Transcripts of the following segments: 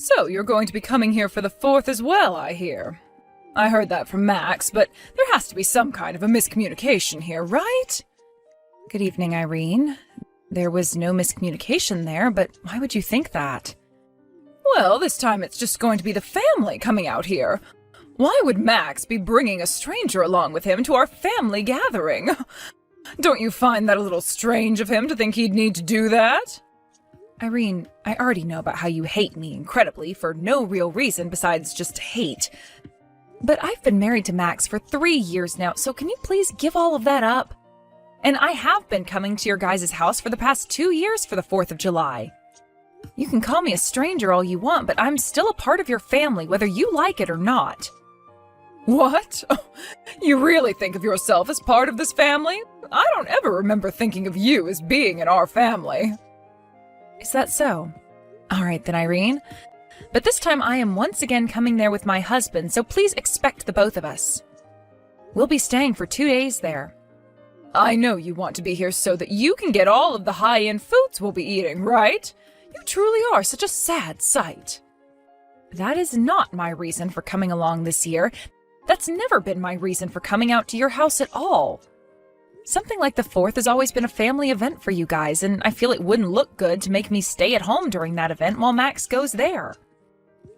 So, you're going to be coming here for the 4th as well, I hear. I heard that from Max, but there has to be some kind of a miscommunication here, right? Good evening, Irene. There was no miscommunication there, but why would you think that? Well, this time it's just going to be the family coming out here. Why would Max be bringing a stranger along with him to our family gathering? Don't you find that a little strange of him to think he'd need to do that? Irene, I already know about how you hate me incredibly for no real reason besides just hate. But I've been married to Max for 3 years now, so can you please give all of that up? And I have been coming to your guys' house for the past 2 years for the 4th of July. You can call me a stranger all you want, but I'm still a part of your family, whether you like it or not. What? You really think of yourself as part of this family? I don't ever remember thinking of you as being in our family. Is that so? All right then, Irene. But this time I am once again coming there with my husband, so please expect the both of us. We'll be staying for 2 days there. I know you want to be here so that you can get all of the high-end foods we'll be eating, right? You truly are such a sad sight. That is not my reason for coming along this year. That's never been my reason for coming out to your house at all. Something like the 4th has always been a family event for you guys, and I feel it wouldn't look good to make me stay at home during that event while Max goes there.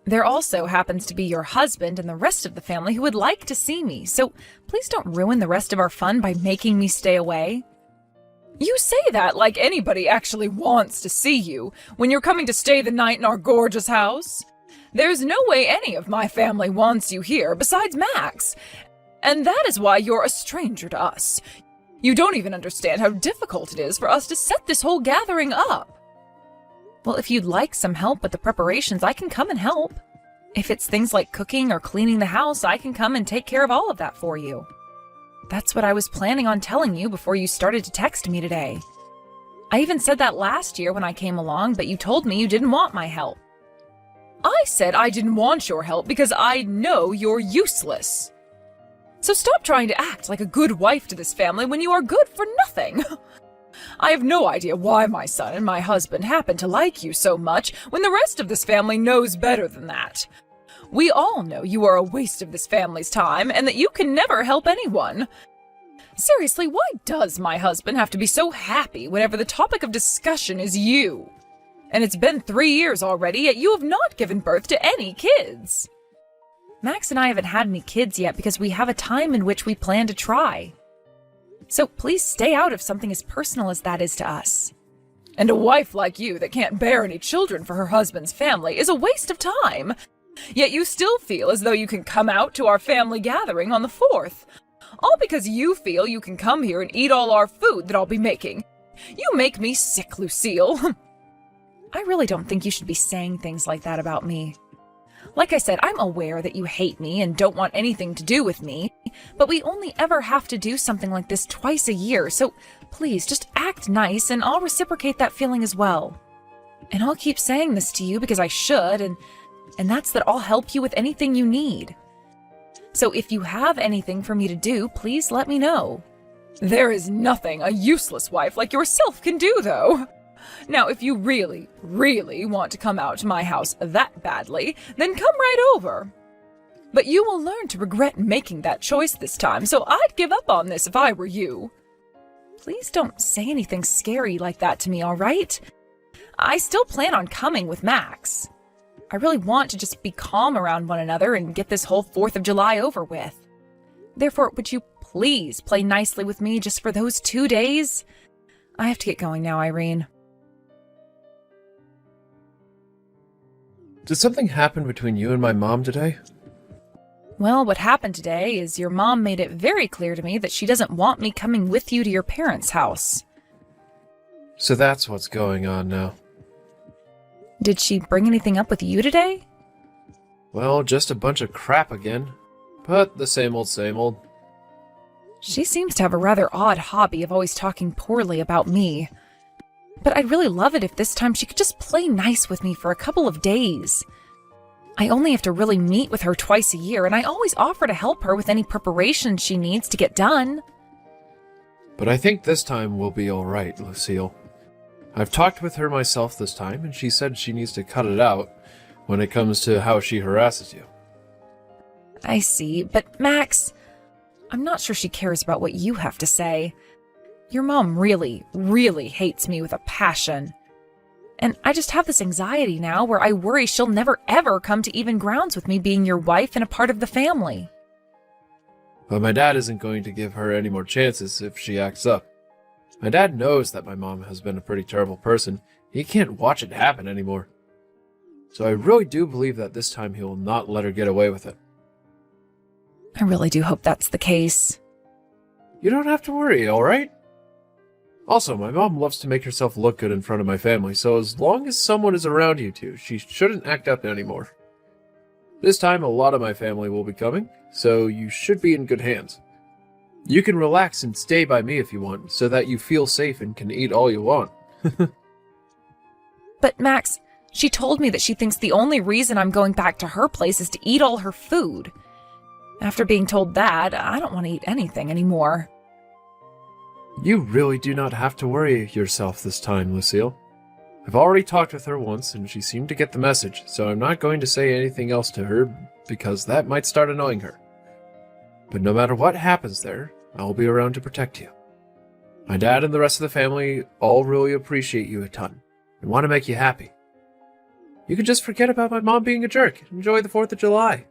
There also happens to be your husband and the rest of the family who would like to see me, so please don't ruin the rest of our fun by making me stay away. You say that like anybody actually wants to see you when you're coming to stay the night in our gorgeous house. There's no way any of my family wants you here besides Max, and that is why you're a stranger to us. You don't even understand how difficult it is for us to set this whole gathering up. Well, if you'd like some help with the preparations, I can come and help. If it's things like cooking or cleaning the house, I can come and take care of all of that for you. That's what I was planning on telling you before you started to text me today. I even said that last year when I came along, but you told me you didn't want my help. I said I didn't want your help because I know you're useless. So stop trying to act like a good wife to this family when you are good for nothing. I have no idea why my son and my husband happen to like you so much when the rest of this family knows better than that. We all know you are a waste of this family's time and that you can never help anyone. Seriously, why does my husband have to be so happy whenever the topic of discussion is you? And it's been 3 years already, yet you have not given birth to any kids. Max and I haven't had any kids yet because we have a time in which we plan to try. So please stay out of something as personal as that is to us. And a wife like you that can't bear any children for her husband's family is a waste of time. Yet you still feel as though you can come out to our family gathering on the 4th. All because you feel you can come here and eat all our food that I'll be making. You make me sick, Lucille. I really don't think you should be saying things like that about me. Like I said, I'm aware that you hate me and don't want anything to do with me, but we only ever have to do something like this twice a year, so please just act nice and I'll reciprocate that feeling as well. And I'll keep saying this to you because I should, and that's that I'll help you with anything you need. So if you have anything for me to do, please let me know. There is nothing a useless wife like yourself can do, though. Now, if you really, really want to come out to my house that badly, then come right over. But you will learn to regret making that choice this time, so I'd give up on this if I were you. Please don't say anything scary like that to me, all right? I still plan on coming with Max. I really want to just be calm around one another and get this whole 4th of July over with. Therefore, would you please play nicely with me just for those 2 days? I have to get going now, Irene. Did something happen between you and my mom today? Well, what happened today is your mom made it very clear to me that she doesn't want me coming with you to your parents' house. So that's what's going on now. Did she bring anything up with you today? Well, just a bunch of crap again. But the same old, same old. She seems to have a rather odd hobby of always talking poorly about me. But I'd really love it if this time she could just play nice with me for a couple of days. I only have to really meet with her twice a year, and I always offer to help her with any preparations she needs to get done. But I think this time we'll be alright, Lucille. I've talked with her myself this time, and she said she needs to cut it out when it comes to how she harasses you. I see, but Max, I'm not sure she cares about what you have to say. Your mom really, really hates me with a passion. And I just have this anxiety now where I worry she'll never ever come to even grounds with me being your wife and a part of the family. But my dad isn't going to give her any more chances if she acts up. My dad knows that my mom has been a pretty terrible person. He can't watch it happen anymore. So I really do believe that this time he will not let her get away with it. I really do hope that's the case. You don't have to worry, alright? Also, my mom loves to make herself look good in front of my family, so as long as someone is around you two, she shouldn't act up anymore. This time, a lot of my family will be coming, so you should be in good hands. You can relax and stay by me if you want, so that you feel safe and can eat all you want. But Max, she told me that she thinks the only reason I'm going back to her place is to eat all her food. After being told that, I don't want to eat anything anymore. You really do not have to worry yourself this time, Lucille. I've already talked with her once, and she seemed to get the message, so I'm not going to say anything else to her, because that might start annoying her. But no matter what happens there, I'll be around to protect you. My dad and the rest of the family all really appreciate you a ton, and want to make you happy. You can just forget about my mom being a jerk and enjoy the 4th of July.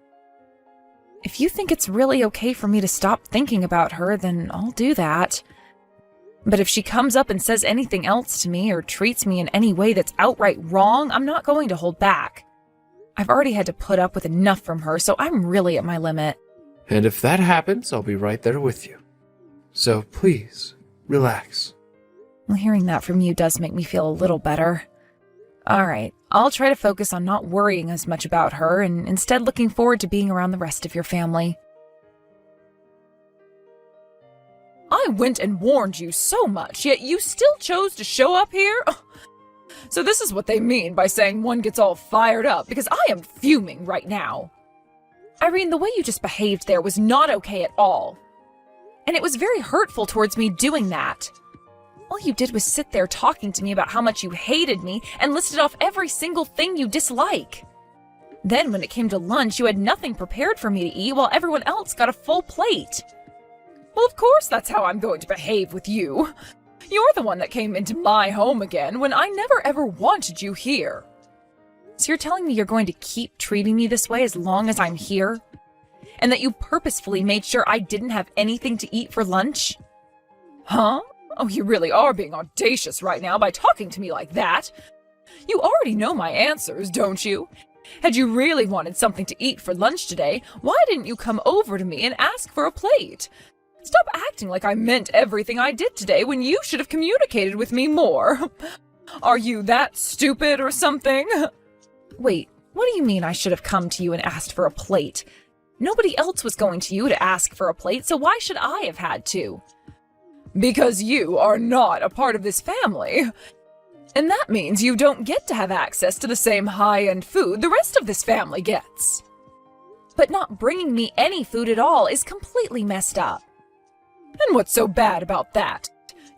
If you think it's really okay for me to stop thinking about her, then I'll do that. But if she comes up and says anything else to me or treats me in any way that's outright wrong, I'm not going to hold back. I've already had to put up with enough from her, so I'm really at my limit. And if that happens, I'll be right there with you. So please, relax. Well, hearing that from you does make me feel a little better. All right, I'll try to focus on not worrying as much about her and instead looking forward to being around the rest of your family. I went and warned you so much, yet you still chose to show up here? So this is what they mean by saying one gets all fired up, because I am fuming right now. Irene, the way you just behaved there was not okay at all. And it was very hurtful towards me doing that. All you did was sit there talking to me about how much you hated me and listed off every single thing you dislike. Then when it came to lunch, you had nothing prepared for me to eat while everyone else got a full plate. Well, of course that's how I'm going to behave with you. You're the one that came into my home again when I never ever wanted you here. So you're telling me you're going to keep treating me this way as long as I'm here? And that you purposefully made sure I didn't have anything to eat for lunch? Huh? Oh, you really are being audacious right now by talking to me like that. You already know my answers, don't you? Had you really wanted something to eat for lunch today, why didn't you come over to me and ask for a plate? Stop acting like I meant everything I did today when you should have communicated with me more. Are you that stupid or something? Wait, what do you mean I should have come to you and asked for a plate? Nobody else was going to you to ask for a plate, so why should I have had to? Because you are not a part of this family. And that means you don't get to have access to the same high-end food the rest of this family gets. But not bringing me any food at all is completely messed up. And what's so bad about that?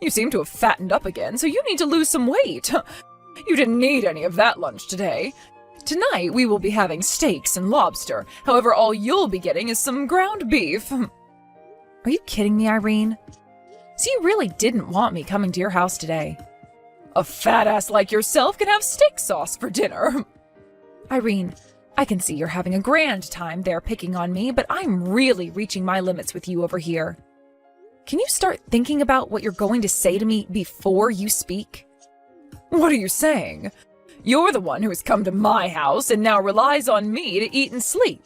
You seem to have fattened up again, so you need to lose some weight. You didn't need any of that lunch today. Tonight, we will be having steaks and lobster. However, all you'll be getting is some ground beef. Are you kidding me, Irene? So you really didn't want me coming to your house today? A fat ass like yourself can have steak sauce for dinner. Irene, I can see you're having a grand time there picking on me, but I'm really reaching my limits with you over here. Can you start thinking about what you're going to say to me before you speak? What are you saying? You're the one who has come to my house and now relies on me to eat and sleep.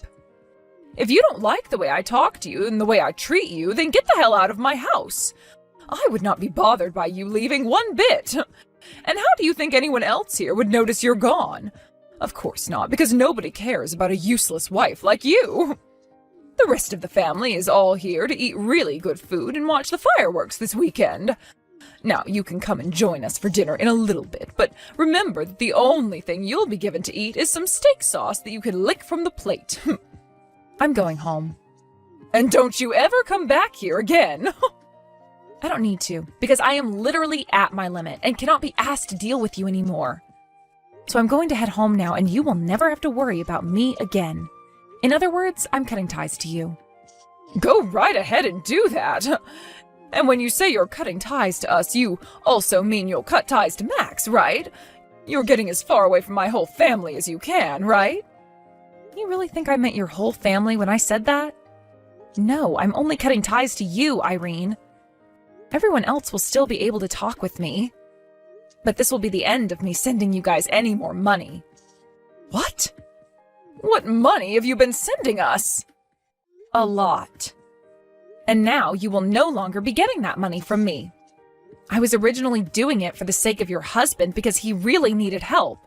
If you don't like the way I talk to you and the way I treat you, then get the hell out of my house. I would not be bothered by you leaving one bit. And how do you think anyone else here would notice you're gone? Of course not, because nobody cares about a useless wife like you. The rest of the family is all here to eat really good food and watch the fireworks this weekend. Now, you can come and join us for dinner in a little bit, but remember that the only thing you'll be given to eat is some steak sauce that you can lick from the plate. I'm going home. And don't you ever come back here again. I don't need to, because I am literally at my limit and cannot be asked to deal with you anymore. So I'm going to head home now, and you will never have to worry about me again. In other words, I'm cutting ties to you. Go right ahead and do that. And when you say you're cutting ties to us, you also mean you'll cut ties to Max, right? You're getting as far away from my whole family as you can, right? You really think I meant your whole family when I said that? No, I'm only cutting ties to you, Irene. Everyone else will still be able to talk with me. But this will be the end of me sending you guys any more money. What? What money have you been sending us? A lot. And now you will no longer be getting that money from me. I was originally doing it for the sake of your husband because he really needed help.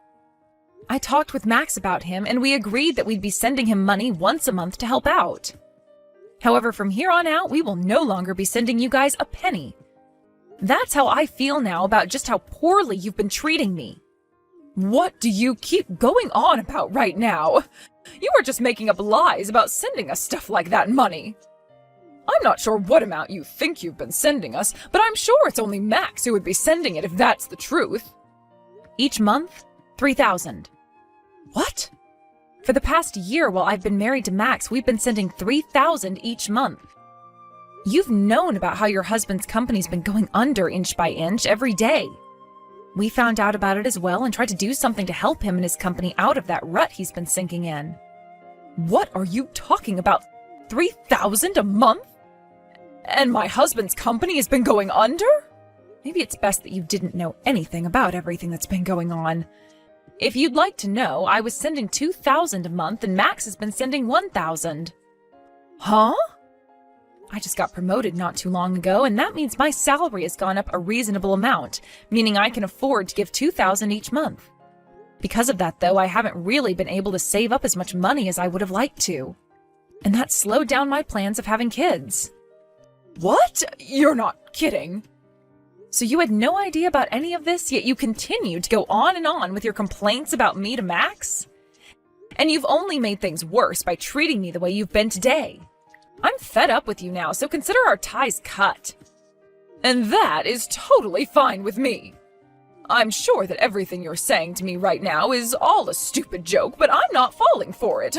I talked with Max about him, and we agreed that we'd be sending him money once a month to help out. However, from here on out, we will no longer be sending you guys a penny. That's how I feel now about just how poorly you've been treating me. What do you keep going on about right now? You are just making up lies about sending us stuff like that money. I'm not sure what amount you think you've been sending us, but I'm sure it's only Max who would be sending it if that's the truth. Each month, $3,000. What? For the past year while I've been married to Max, we've been sending $3,000 each month. You've known about how your husband's company's been going under inch by inch every day. We found out about it as well and tried to do something to help him and his company out of that rut he's been sinking in. What are you talking about? $3,000 a month? And my husband's company has been going under? Maybe it's best that you didn't know anything about everything that's been going on. If you'd like to know, I was sending $2,000 a month and Max has been sending $1,000. Huh? I just got promoted not too long ago, and that means my salary has gone up a reasonable amount, meaning I can afford to give $2,000 each month. Because of that, though, I haven't really been able to save up as much money as I would have liked to. And that slowed down my plans of having kids. What? You're not kidding. So you had no idea about any of this, yet you continue to go on and on with your complaints about me to Max? And you've only made things worse by treating me the way you've been today. I'm fed up with you now, so consider our ties cut. And that is totally fine with me. I'm sure that everything you're saying to me right now is all a stupid joke, but I'm not falling for it.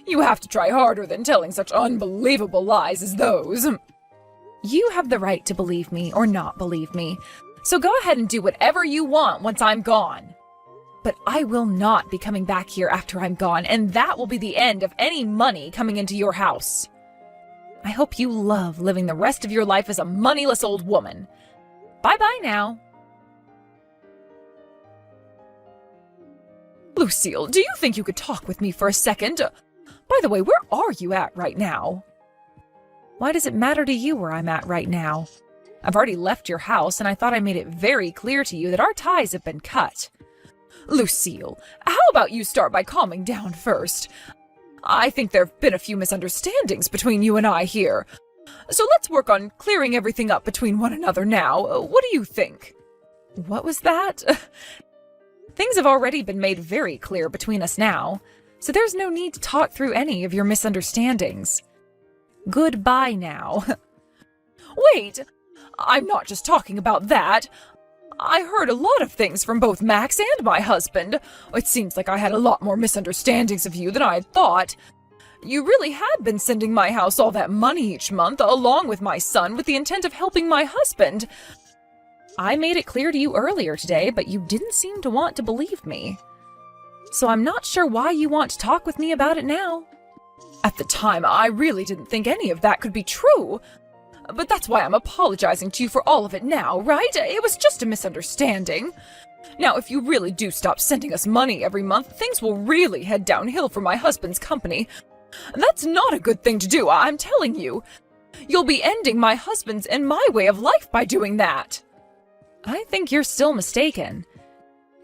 You have to try harder than telling such unbelievable lies as those. You have the right to believe me or not believe me, so go ahead and do whatever you want once I'm gone. But I will not be coming back here after I'm gone, and that will be the end of any money coming into your house. I hope you love living the rest of your life as a moneyless old woman. Bye-bye now. Lucille, do you think you could talk with me for a second? By the way, where are you at right now? Why does it matter to you where I'm at right now? I've already left your house, and I thought I made it very clear to you that our ties have been cut. Lucille, how about you start by calming down first? I think there have been a few misunderstandings between you and I here. So let's work on clearing everything up between one another now. What do you think? What was that? Things have already been made very clear between us now, so there's no need to talk through any of your misunderstandings. Goodbye now. Wait, I'm not just talking about that. I heard a lot of things from both Max and my husband. It seems like I had a lot more misunderstandings of you than I had thought. You really had been sending my house all that money each month, along with my son, with the intent of helping my husband. I made it clear to you earlier today, but you didn't seem to want to believe me. So I'm not sure why you want to talk with me about it now. At the time, I really didn't think any of that could be true. But that's why I'm apologizing to you for all of it now, right? It was just a misunderstanding. Now, if you really do stop sending us money every month, things will really head downhill for my husband's company. That's not a good thing to do, I'm telling you. You'll be ending my husband's and my way of life by doing that. I think you're still mistaken.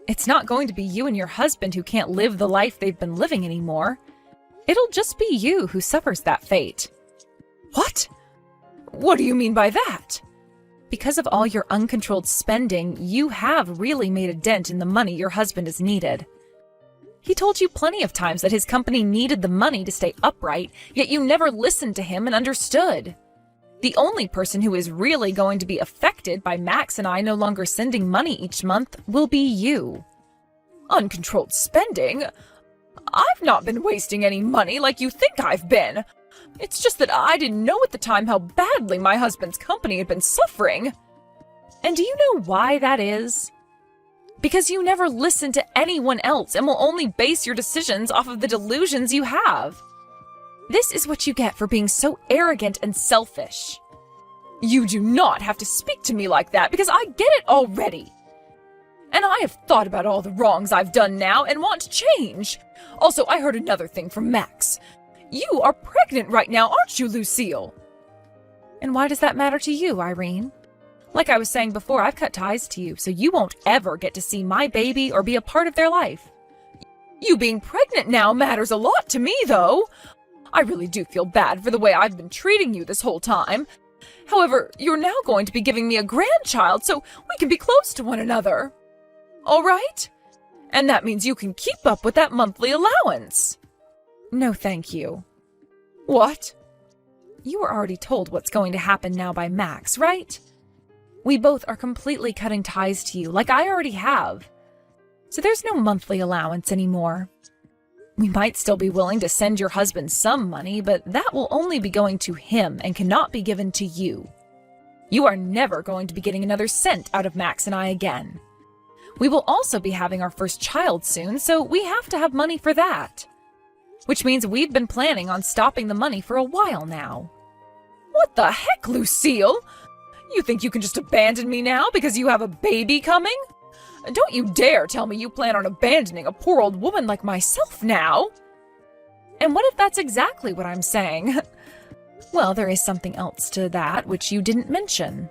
It's not going to be you and your husband who can't live the life they've been living anymore. It'll just be you who suffers that fate. What? What do you mean by that? Because of all your uncontrolled spending, you have really made a dent in the money your husband has needed. He told you plenty of times that his company needed the money to stay upright, yet you never listened to him and understood. The only person who is really going to be affected by Max and I no longer sending money each month will be you. Uncontrolled spending? I've not been wasting any money like you think I've been. It's just that I didn't know at the time how badly my husband's company had been suffering. And do you know why that is? Because you never listen to anyone else and will only base your decisions off of the delusions you have. This is what you get for being so arrogant and selfish. You do not have to speak to me like that because I get it already. And I have thought about all the wrongs I've done now and want to change. Also, I heard another thing from Max. You are pregnant right now, aren't you, Lucille? And why does that matter to you, Irene? Like I was saying before, I've cut ties to you, so you won't ever get to see my baby or be a part of their life. You being pregnant now matters a lot to me, though. I really do feel bad for the way I've been treating you this whole time. However, you're now going to be giving me a grandchild, so we can be close to one another. All right? And that means you can keep up with that monthly allowance. No, thank you. What? You were already told what's going to happen now by Max, right? We both are completely cutting ties to you, like I already have. So there's no monthly allowance anymore. We might still be willing to send your husband some money, but that will only be going to him and cannot be given to you. You are never going to be getting another cent out of Max and I again. We will also be having our first child soon, so we have to have money for that. Which means we've been planning on stopping the money for a while now. What the heck, Lucille? You think you can just abandon me now because you have a baby coming? Don't you dare tell me you plan on abandoning a poor old woman like myself now. And what if that's exactly what I'm saying? Well, there is something else to that which you didn't mention.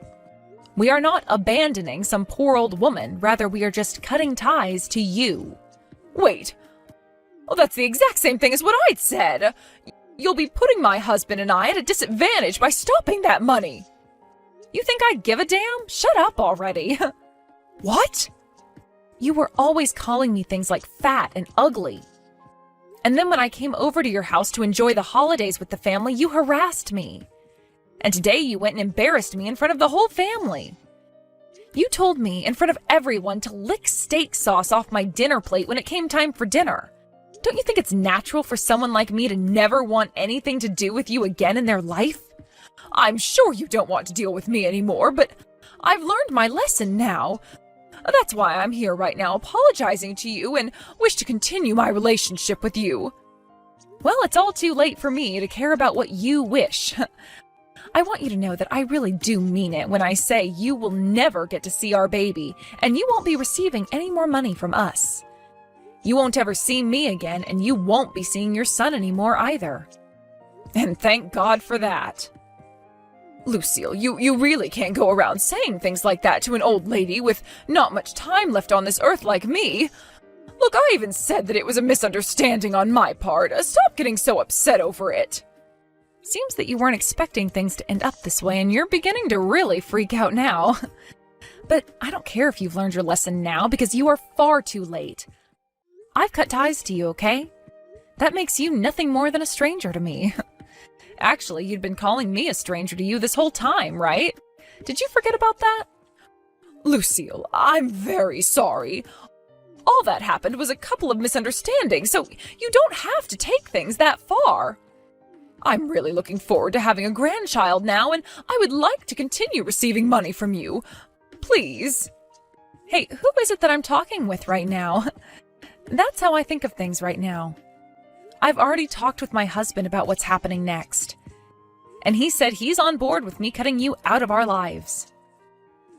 We are not abandoning some poor old woman, rather we are just cutting ties to you. Wait. Oh, that's the exact same thing as what I'd said. You'll be putting my husband and I at a disadvantage by stopping that money. You think I'd give a damn? Shut up already. What? You were always calling me things like fat and ugly. And then when I came over to your house to enjoy the holidays with the family, you harassed me. And today you went and embarrassed me in front of the whole family. You told me in front of everyone to lick steak sauce off my dinner plate when it came time for dinner. Don't you think it's natural for someone like me to never want anything to do with you again in their life? I'm sure you don't want to deal with me anymore, but I've learned my lesson now. That's why I'm here right now apologizing to you and wish to continue my relationship with you. Well, it's all too late for me to care about what you wish. I want you to know that I really do mean it when I say you will never get to see our baby, and you won't be receiving any more money from us. You won't ever see me again, and you won't be seeing your son anymore either. And thank God for that. Lucille, you really can't go around saying things like that to an old lady with not much time left on this earth like me. Look, I even said that it was a misunderstanding on my part. Stop getting so upset over it. Seems that you weren't expecting things to end up this way, and you're beginning to really freak out now. But I don't care if you've learned your lesson now, because you are far too late. I've cut ties to you, okay? That makes you nothing more than a stranger to me. Actually, you'd been calling me a stranger to you this whole time, right? Did you forget about that? Lucille, I'm very sorry. All that happened was a couple of misunderstandings, so you don't have to take things that far. I'm really looking forward to having a grandchild now, and I would like to continue receiving money from you. Please. Hey, who is it that I'm talking with right now? That's how I think of things right now. I've already talked with my husband about what's happening next. And he said he's on board with me cutting you out of our lives.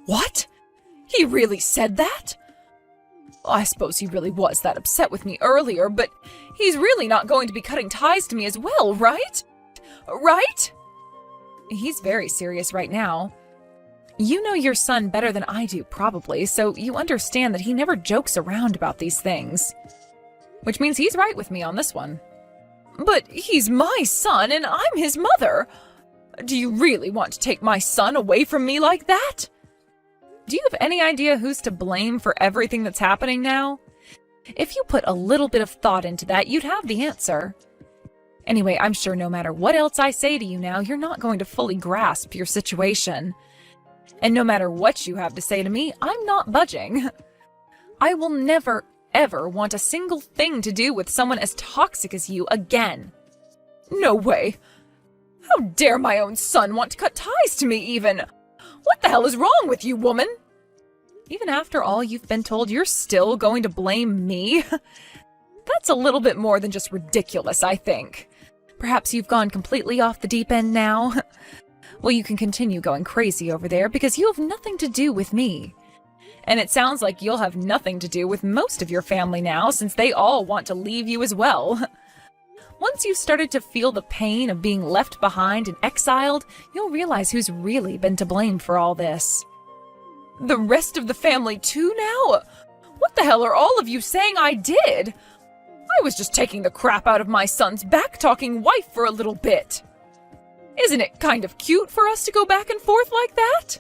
What? He really said that? I suppose he really was that upset with me earlier, but he's really not going to be cutting ties to me as well, right? Right? He's very serious right now. You know your son better than I do, probably, so you understand that he never jokes around about these things. Which means he's right with me on this one. But he's my son, and I'm his mother. Do you really want to take my son away from me like that? Do you have any idea who's to blame for everything that's happening now? If you put a little bit of thought into that, you'd have the answer. Anyway, I'm sure no matter what else I say to you now, you're not going to fully grasp your situation. And no matter what you have to say to me, I'm not budging. I will never, ever want a single thing to do with someone as toxic as you again. No way. How dare my own son want to cut ties to me even? What the hell is wrong with you, woman? Even after all you've been told, you're still going to blame me? That's a little bit more than just ridiculous, I think. Perhaps you've gone completely off the deep end now? Well, you can continue going crazy over there because you have nothing to do with me. And it sounds like you'll have nothing to do with most of your family now, since they all want to leave you as well. Once you've started to feel the pain of being left behind and exiled, you'll realize who's really been to blame for all this. The rest of the family too now? What the hell are all of you saying I did? I was just taking the crap out of my son's back-talking wife for a little bit. Isn't it kind of cute for us to go back and forth like that?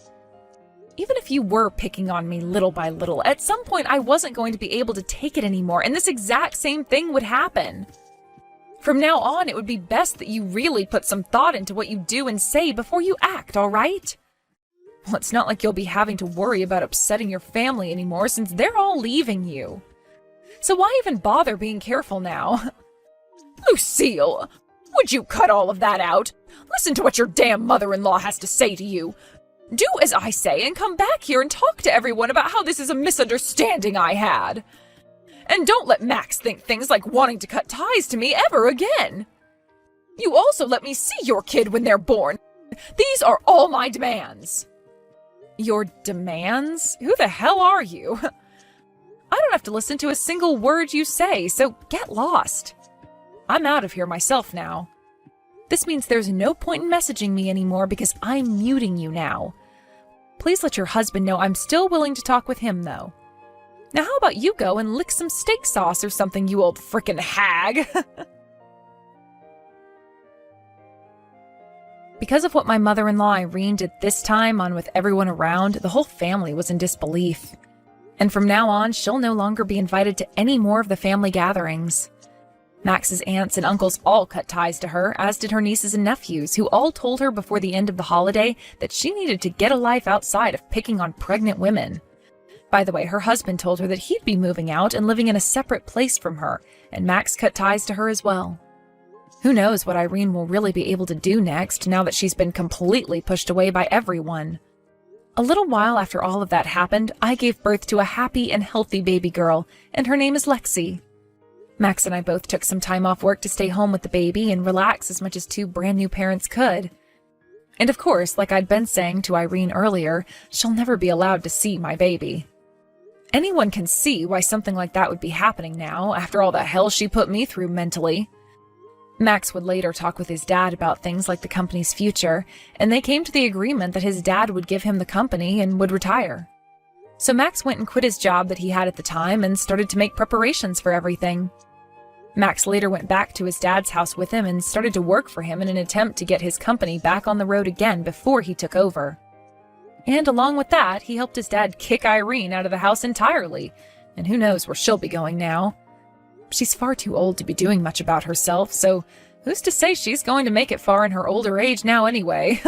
Even if you were picking on me little by little, at some point I wasn't going to be able to take it anymore, and this exact same thing would happen. From now on, it would be best that you really put some thought into what you do and say before you act, all right? Well, it's not like you'll be having to worry about upsetting your family anymore since they're all leaving you. So why even bother being careful now? Lucille, would you cut all of that out? Listen to what your damn mother-in-law has to say to you. Do as I say and come back here and talk to everyone about how this is a misunderstanding I had. And don't let Max think things like wanting to cut ties to me ever again. You also let me see your kid when they're born. These are all my demands. Your demands? Who the hell are you? I don't have to listen to a single word you say, so get lost. I'm out of here myself now. This means there's no point in messaging me anymore because I'm muting you now. Please let your husband know I'm still willing to talk with him, though. Now how about you go and lick some steak sauce or something, you old frickin' hag? Because of what my mother-in-law Irene did this time on with everyone around, the whole family was in disbelief. And from now on, she'll no longer be invited to any more of the family gatherings. Max's aunts and uncles all cut ties to her, as did her nieces and nephews, who all told her before the end of the holiday that she needed to get a life outside of picking on pregnant women. By the way, her husband told her that he'd be moving out and living in a separate place from her, and Max cut ties to her as well. Who knows what Irene will really be able to do next, now that she's been completely pushed away by everyone. A little while after all of that happened, I gave birth to a happy and healthy baby girl, and her name is Lexi. Max and I both took some time off work to stay home with the baby and relax as much as two brand new parents could. And of course, like I'd been saying to Irene earlier, she'll never be allowed to see my baby. Anyone can see why something like that would be happening now, after all the hell she put me through mentally. Max would later talk with his dad about things like the company's future, and they came to the agreement that his dad would give him the company and would retire. So Max went and quit his job that he had at the time and started to make preparations for everything. Max later went back to his dad's house with him and started to work for him in an attempt to get his company back on the road again before he took over. And along with that, he helped his dad kick Irene out of the house entirely, and who knows where she'll be going now. She's far too old to be doing much about herself, so who's to say she's going to make it far in her older age now anyway?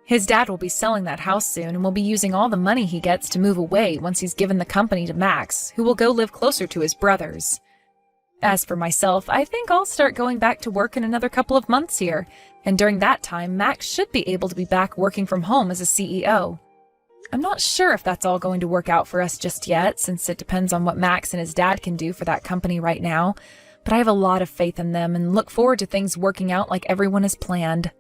His dad will be selling that house soon and will be using all the money he gets to move away once he's given the company to Max, who will go live closer to his brothers. As for myself, I think I'll start going back to work in another couple of months here, and during that time, Max should be able to be back working from home as a CEO. I'm not sure if that's all going to work out for us just yet, since it depends on what Max and his dad can do for that company right now, but I have a lot of faith in them and look forward to things working out like everyone has planned.